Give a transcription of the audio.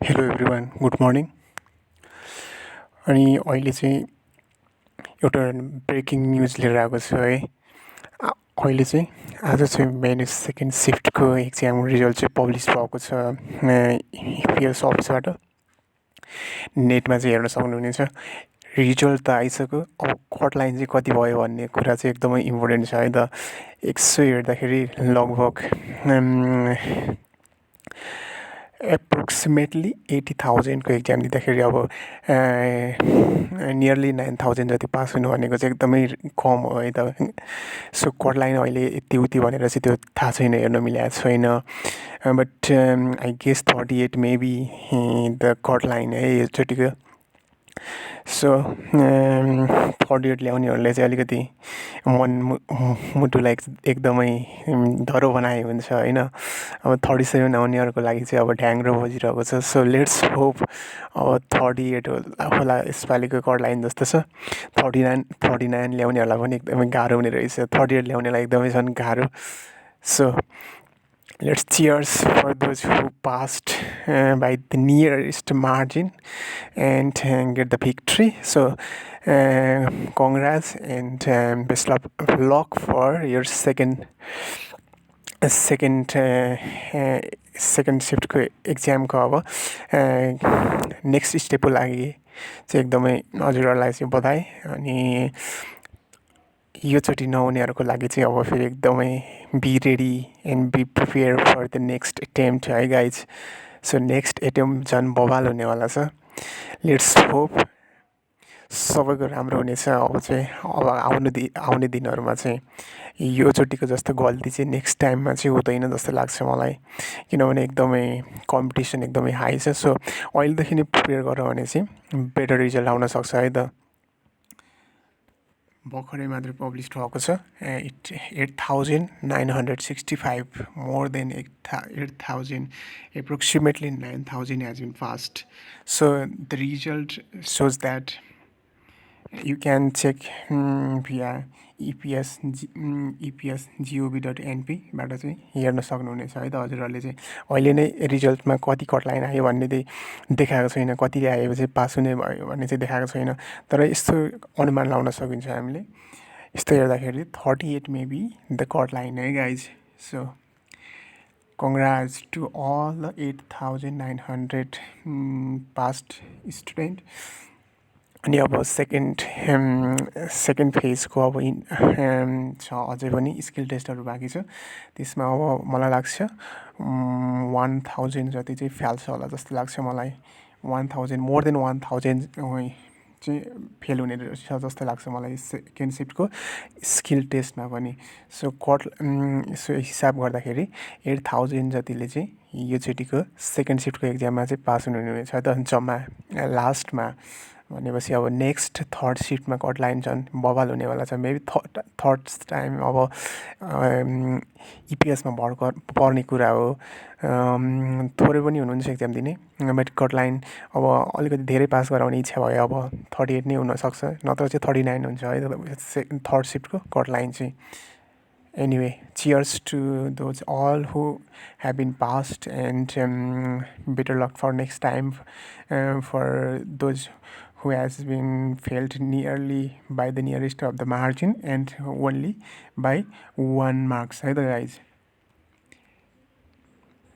Hello everyone good morning अनि अहिले चाहिँ एउटा ब्रेकिङ न्युज लिएर आएको छु है अहिले चाहिँ आज चाहिँ मेन सेकेन्ड सिफ्टको एक्जाम रिजल्ट चाहिँ पब्लिस भएको छ पिएस अफिसबाट नेटमा चाहिँ हेर्न सक्नुहुनेछ रिजल्ट त आइसक्यो अब कटलाइन चाहिँ कति भयो भन्ने कुरा चाहिँ एकदमै इम्पोर्टेन्ट छ है त यसो हेर्दाखेरि लगभग एप्रोक्सिमेटली 80,000को एक्जाम दिँदाखेरि अब नियरली 9,000 जति पास हुनु भनेको चाहिँ एकदमै कम हो है त सो कटलाइन अहिले यति उति भनेर चाहिँ त्यो थाहा छैन हेर्न मिलेको छैन but I guess 38 maybe the cutline है योचोटिको सो 38 ल्याउनेहरूले चाहिँ अलिकति मुटुलाई एकदमै डह्रो बनाए हुन्छ होइन अब 37 आउनेहरूको लागि चाहिँ अब ढ्याङ्ग्रो बजिरहेको छ सो लेट्स होप अब 38 होला यसपालिको कटलाइन जस्तो छ 39 ल्याउनेहरूलाई पनि एकदमै गाह्रो हुने रहेछ 38 ल्याउनेलाई एकदमै झन् गाह्रो so let's cheers for those who passed by the nearest margin and get the victory. So congrats and best of luck for your second सिफ्टको एक्जामको अब नेक्स्ट स्टेपको लागि चाहिँ एकदमै हजुरहरूलाई चाहिँ बधाई अनि योचोटि नहुनेहरूको लागि चाहिँ अब फेरि एकदमै be ready and be prepare for the next attempt है गाइज सो नेक्स्ट एटेम्प्ट झन् बवाल हुनेवाला छ लेट्स होप सबैको राम्रो हुनेछ अब चाहिँ अब आउने दिनहरूमा चाहिँ योचोटिको जस्तो गल्ती चाहिँ नेक्स्ट टाइममा चाहिँ हुँदैन जस्तो लाग्छ मलाई किनभने एकदमै कम्पिटिसन एकदमै हाई छ सो अहिलेदेखि नै प्रिपेयर गर्यो भने चाहिँ बेटर रिजल्ट आउन सक्छ है त भर्खरै मात्र पब्लिस भएको छ 8,965 more than 8,000 approximately 9,000 has been passed so the result shows that you can check via epsgov.np बाट चाहिँ हेर्न सक्नुहुनेछ है त हजुरहरूले चाहिँ अहिले नै रिजल्टमा कति कटलाइन आयो भन्ने चाहिँ देखाएको छैन कति आयो चाहिँ पास हुने भयो भन्ने चाहिँ देखाएको छैन तर यस्तो अनुमान लाउन सकिन्छ हामीले यस्तो हेर्दाखेरि 38 मेबी द कटलाइन है guys so congrats to all the 8,900 past student अनि अब सेकेन्ड फेजको अब छ अझै पनि स्किल टेस्टहरू बाँकी छ त्यसमा अब मलाई लाग्छ 1,000 जति चाहिँ फाल्छ होला जस्तो लाग्छ मलाई 1,000 मोर देन 1,000 चाहिँ फेल हुने रहेछ जस्तो लाग्छ मलाई सेकेन्ड सिफ्टको स्किल टेस्टमा पनि सो यसो हिसाब गर्दाखेरि 8,000 जतिले चाहिँ योचोटिको सेकेन्ड सिफ्टको एक्जाममा चाहिँ पास हुनुहुनेछ त जम्मा लास्टमा भनेपछि अब नेक्स्ट थर्ड सिफ्टमा कटलाइन झन् बवाल हुनेवाला छ मेबी थर्ड टाइम अब इपिएसमा भर्खर पर्ने कुरा हो थोरै पनि हुनुहुन्छ एक्जाम दिने बट कटलाइन अब अलिकति धेरै पास गराउने इच्छा भयो अब 38 नै हुनसक्छ नत्र चाहिँ 39 हुन्छ है थर्ड सिफ्टको कटलाइन चाहिँ anyway cheers to those all who have been passed and better luck for next time for those who has been failed nearly by the nearest of the margin and only by 1 marks है त guys